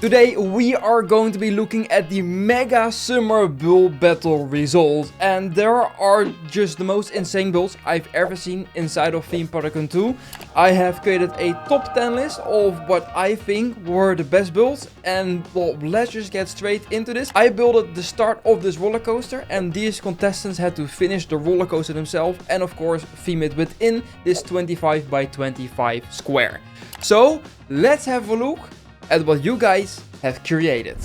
Today we are going to be looking at the Mega Summer Build Battle results, and there are just the most insane builds I've ever seen inside of Theme Tycoon 2. I have created a top 10 list of what I think were the best builds, and well, let's just get straight into this. I built the start of this roller coaster, and these contestants had to finish the roller coaster themselves and of course theme it within this 25 by 25 square. So let's have a look at what you guys have created.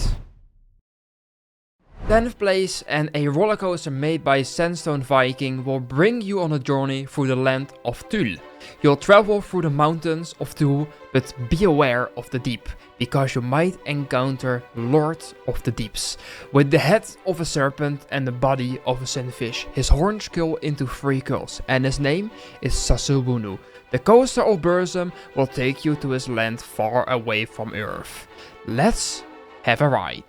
10th place, and a roller coaster made by Sandstone Viking will bring you on a journey through the land of Thule. You'll travel through the mountains of Thule, but be aware of the deep, because you might encounter Lord of the Deeps. With the head of a serpent and the body of a sunfish, his horns curl into 3 curls, and his name is Sasubunu. The coaster of Burzum will take you to his land far away from Earth. Let's have a ride.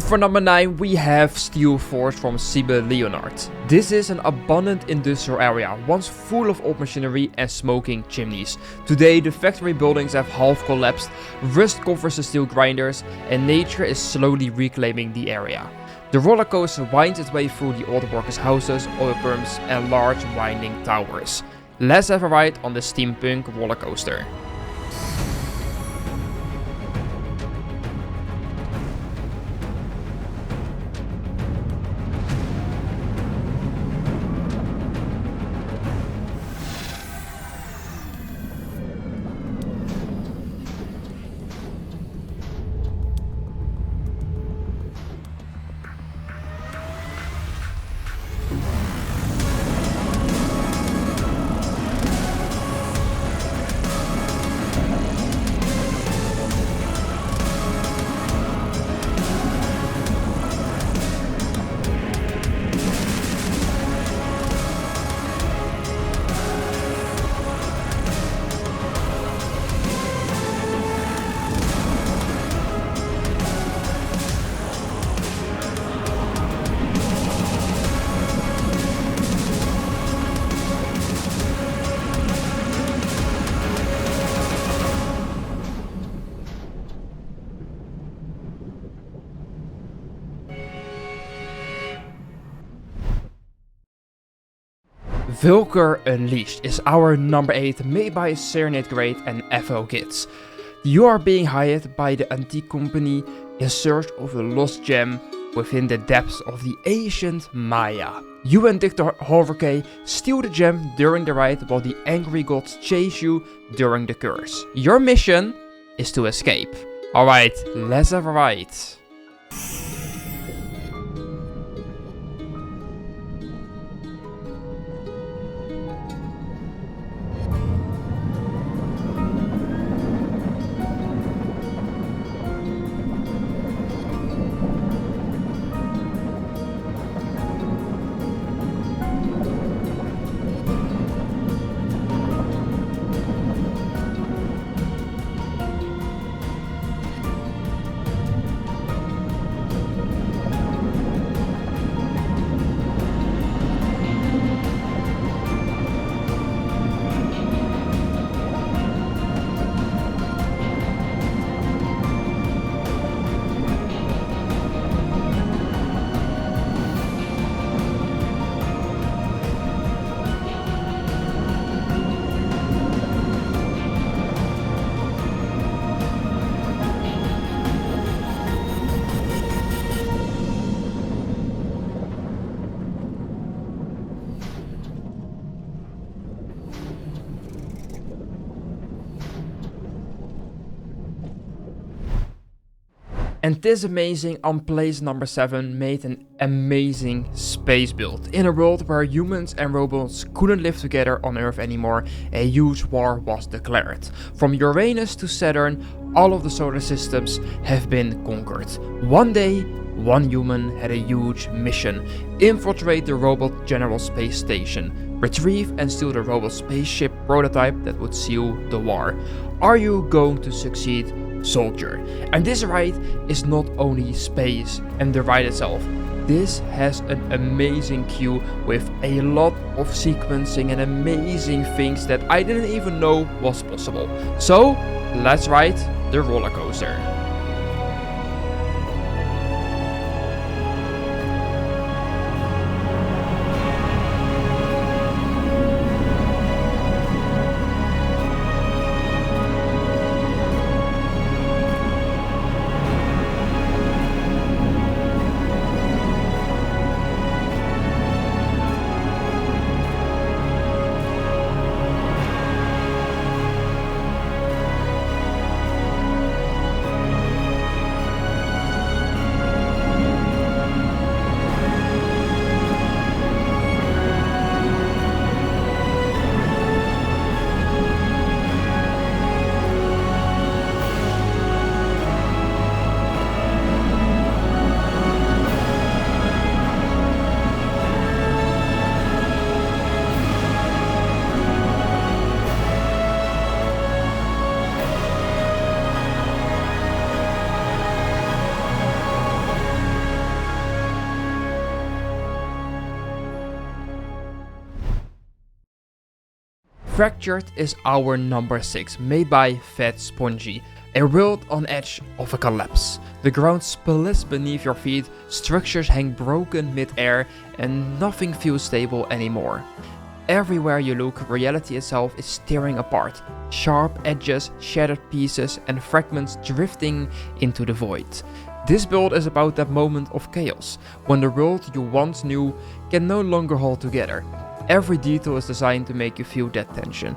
For number 9 we have Steel Forge from Sibyl Leonard. This is an abundant industrial area, once full of old machinery and smoking chimneys. Today the factory buildings have half collapsed, rust covers the steel grinders, and nature is slowly reclaiming the area. The roller coaster winds its way through the old workers' houses, oil pumps, and large winding towers. Let's have a ride on the steampunk roller coaster. Vulgar Unleashed is our number 8, made by Serenade Great and FO Kids. You are being hired by the antique company in search of a lost gem within the depths of the ancient Maya. You and Dr. Hoverkay steal the gem during the ride while the angry gods chase you during the curse. Your mission is to escape. Alright, let's have a ride. And this amazing on place number 7 made an amazing space build. In a world where humans and robots couldn't live together on Earth anymore, a huge war was declared. From Uranus to Saturn, all of the solar systems have been conquered. One day, one human had a huge mission: infiltrate the robot General Space Station, retrieve and steal the robot spaceship prototype that would seal the war. Are you going to succeed, soldier? And this ride is not only space and the ride itself. This has an amazing queue with a lot of sequencing and amazing things that I didn't even know was possible. So let's ride the roller coaster. Fractured is our number 6, made by Fat Spongy, a world on edge of a collapse. The ground splits beneath your feet, structures hang broken mid-air, and nothing feels stable anymore. Everywhere you look, reality itself is tearing apart. Sharp edges, shattered pieces, and fragments drifting into the void. This build is about that moment of chaos, when the world you once knew can no longer hold together. Every detail is designed to make you feel that tension,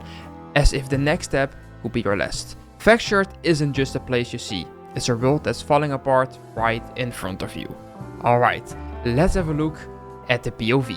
as if the next step could be your last. Fractured isn't just a place you see, it's a world that's falling apart right in front of you. Alright, let's have a look at the POV.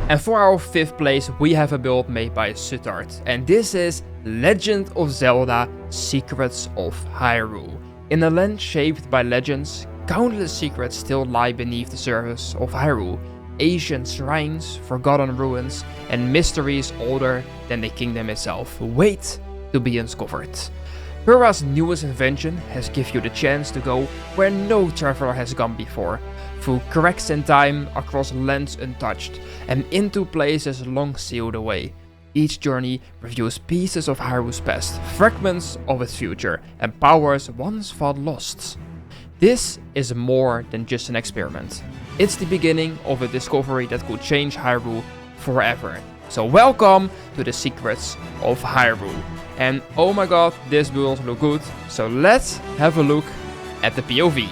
And for our 5th place, we have a build made by Sittard, and this is Legend of Zelda: Secrets of Hyrule. In a land shaped by legends, countless secrets still lie beneath the surface of Hyrule. Ancient shrines, forgotten ruins, and mysteries older than the kingdom itself wait to be uncovered. Pura's newest invention has given you the chance to go where no traveler has gone before, through cracks in time, across lands untouched, and into places long sealed away. Each journey reveals pieces of Hyrule's past, fragments of its future, and powers once thought lost. This is more than just an experiment. It's the beginning of a discovery that could change Hyrule forever. So welcome to the Secrets of Hyrule. And oh my god, this build looks good, so let's have a look at the POV.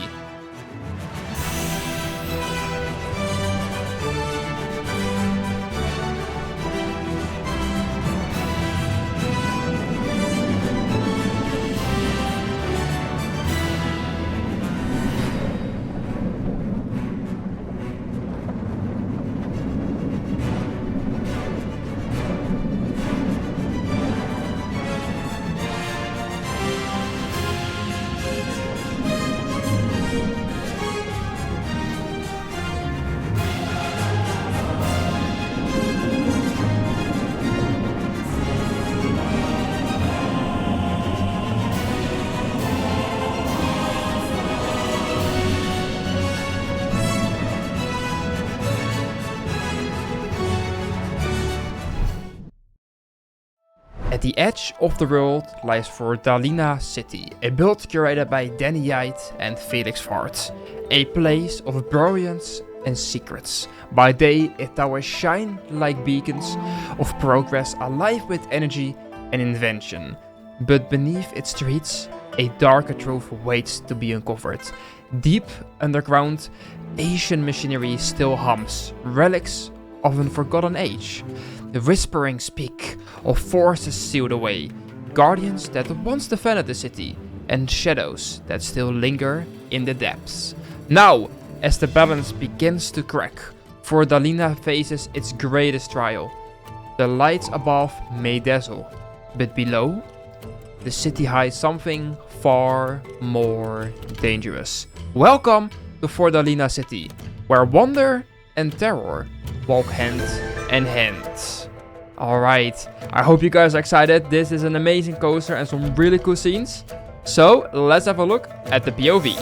At the edge of the world lies Dalina City, a build curated by Danny Yite and Felix Vart, a place of brilliance and secrets. By day, its towers shine like beacons of progress, alive with energy and invention. But beneath its streets, a darker truth waits to be uncovered. Deep underground, ancient machinery still hums, relics of a forgotten age. The whispering speak of forces sealed away, guardians that once defended the city, and shadows that still linger in the depths. Now, as the balance begins to crack, Dalina faces its greatest trial. The lights above may dazzle, but below, the city hides something far more dangerous. Welcome to Dalina City, where wonder and terror walk hand in hand. Alright, I hope you guys are excited. This is an amazing coaster and some really cool scenes. So let's have a look at the POV.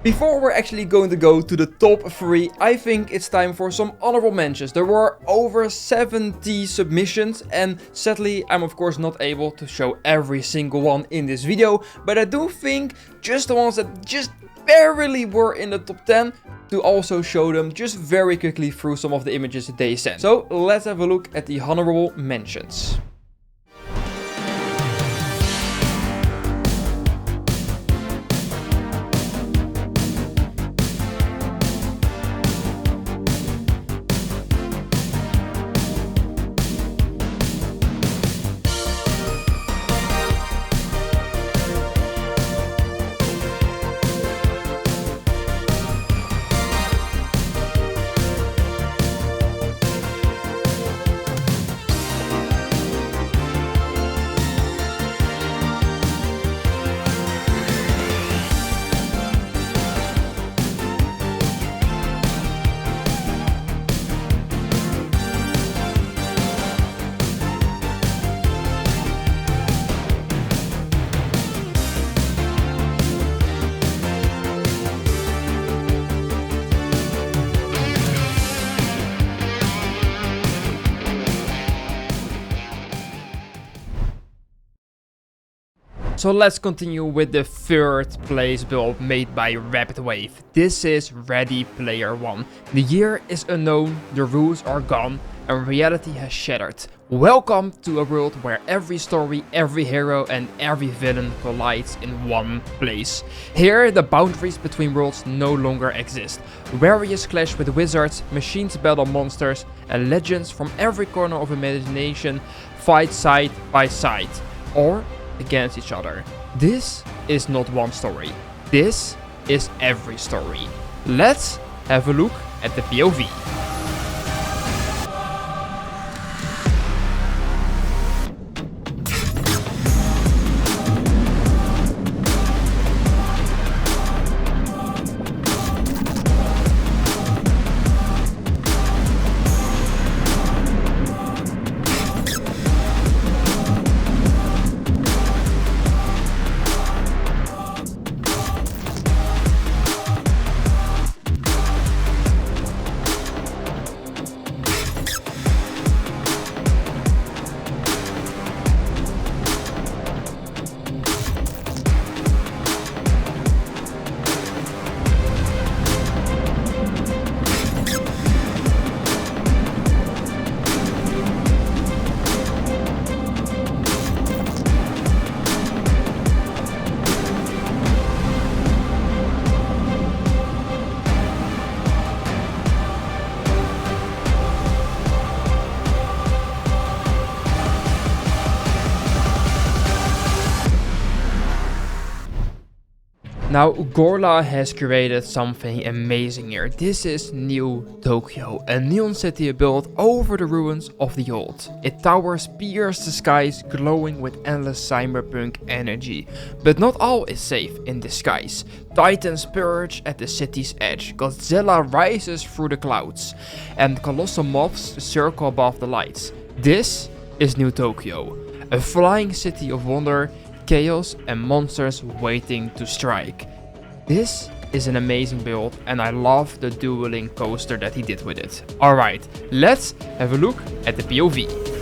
Before we're actually going to go to the top 3, I think it's time for some honorable mentions. There were over 70 submissions and sadly I'm of course not able to show every single one in this video, but I do think just the ones that just barely were in the top 10 to also show them just very quickly through some of the images that they sent. So let's have a look at the honorable mentions. So let's continue with the third place build made by Rapid Wave. This is Ready Player One. The year is unknown, the rules are gone, and reality has shattered. Welcome to a world where every story, every hero and every villain collides in one place. Here the boundaries between worlds no longer exist. Warriors clash with wizards, machines battle monsters, and legends from every corner of imagination fight side by side, or against each other. This is not one story. This is every story. Let's have a look at the POV. Now, Gorla has created something amazing here. This is New Tokyo, a neon city built over the ruins of the old. Its towers pierce the skies, glowing with endless cyberpunk energy. But not all is safe in the skies. Titans perch at the city's edge, Godzilla rises through the clouds, and colossal mobs circle above the lights. This is New Tokyo, a flying city of wonder, chaos and monsters waiting to strike. This is an amazing build and I love the dueling coaster that he did with it. Alright, let's have a look at the POV.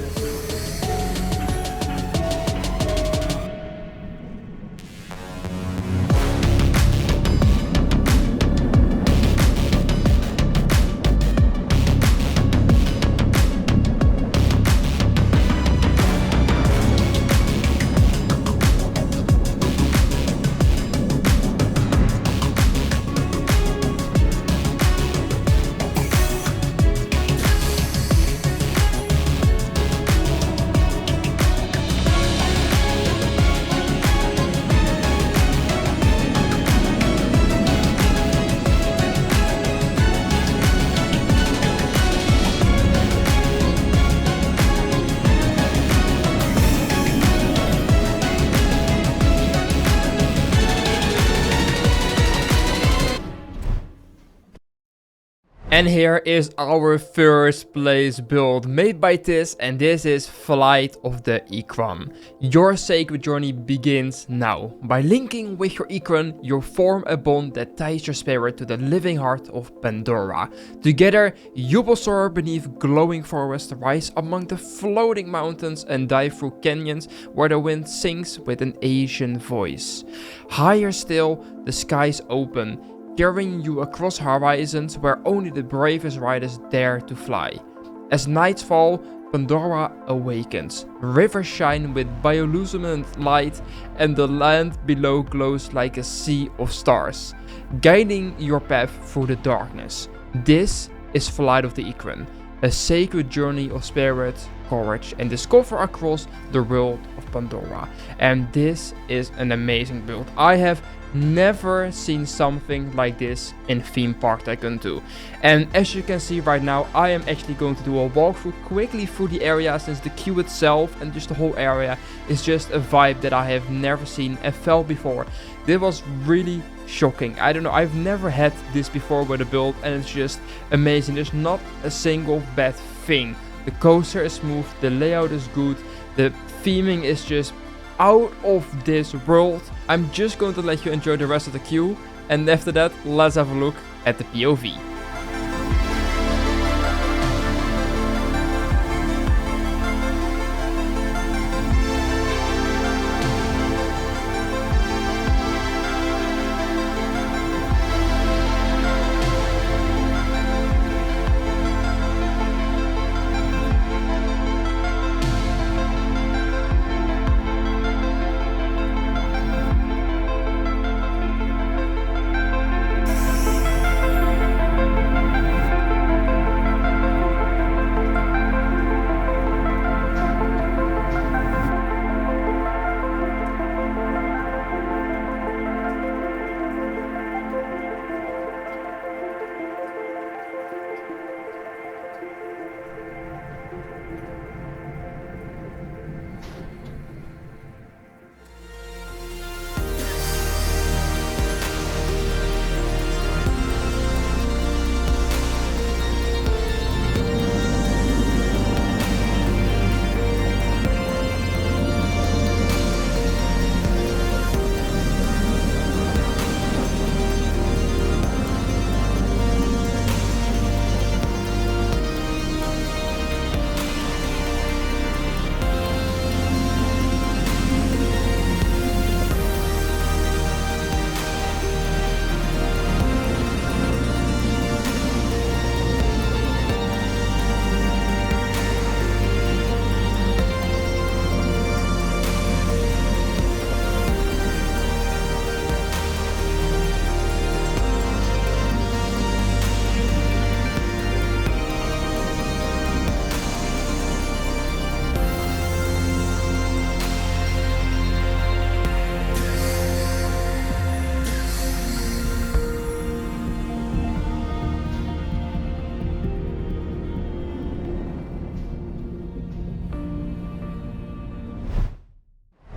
And here is our first place build made by Tis, and this is Flight of the Ikran. Your sacred journey begins now. By linking with your Ikran, you form a bond that ties your spirit to the living heart of Pandora. Together, you will soar beneath glowing forests, rise among the floating mountains, and dive through canyons where the wind sings with an Asian voice. Higher still, the skies open, carrying you across horizons where only the bravest riders dare to fly. As nights fall, Pandora awakens. Rivers shine with bioluminescent light and the land below glows like a sea of stars, guiding your path through the darkness. This is Flight of the Ikran, a sacred journey of spirit, courage and discover across the world of Pandora. And this is an amazing build. I have never seen something like this in Theme Park Tycoon 2. And as you can see right now, I am actually going to do a walkthrough quickly through the area, since the queue itself and just the whole area is just a vibe that I have never seen and felt before. This was really shocking. I don't know, I've never had this before with a build and it's just amazing. There's not a single bad thing. The coaster is smooth, the layout is good, the theming is just out of this world. I'm just going to let you enjoy the rest of the queue, and after that, let's have a look at the POV.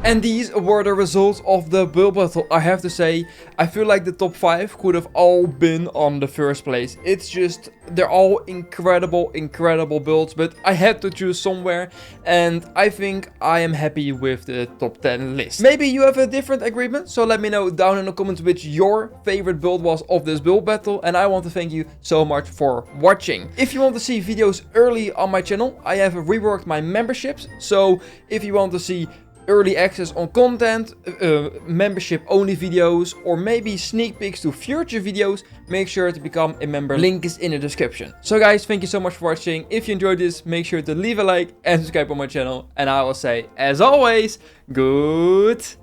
And these were the results of the build battle. I have to say, I feel like the top 5 could have all been on the first place. It's just, they're all incredible builds, but I had to choose somewhere, and I think I am happy with the top 10 list. Maybe you have a different agreement, so let me know down in the comments which your favorite build was of this build battle, and I want to thank you so much for watching. If you want to see videos early on my channel, I have reworked my memberships, so if you want to see early access on content, membership only videos, or maybe sneak peeks to future videos, make sure to become a member. Link is in the description. So guys, thank you so much for watching. If you enjoyed this, make sure to leave a like and subscribe on my channel. And I will say, as always, goodbye.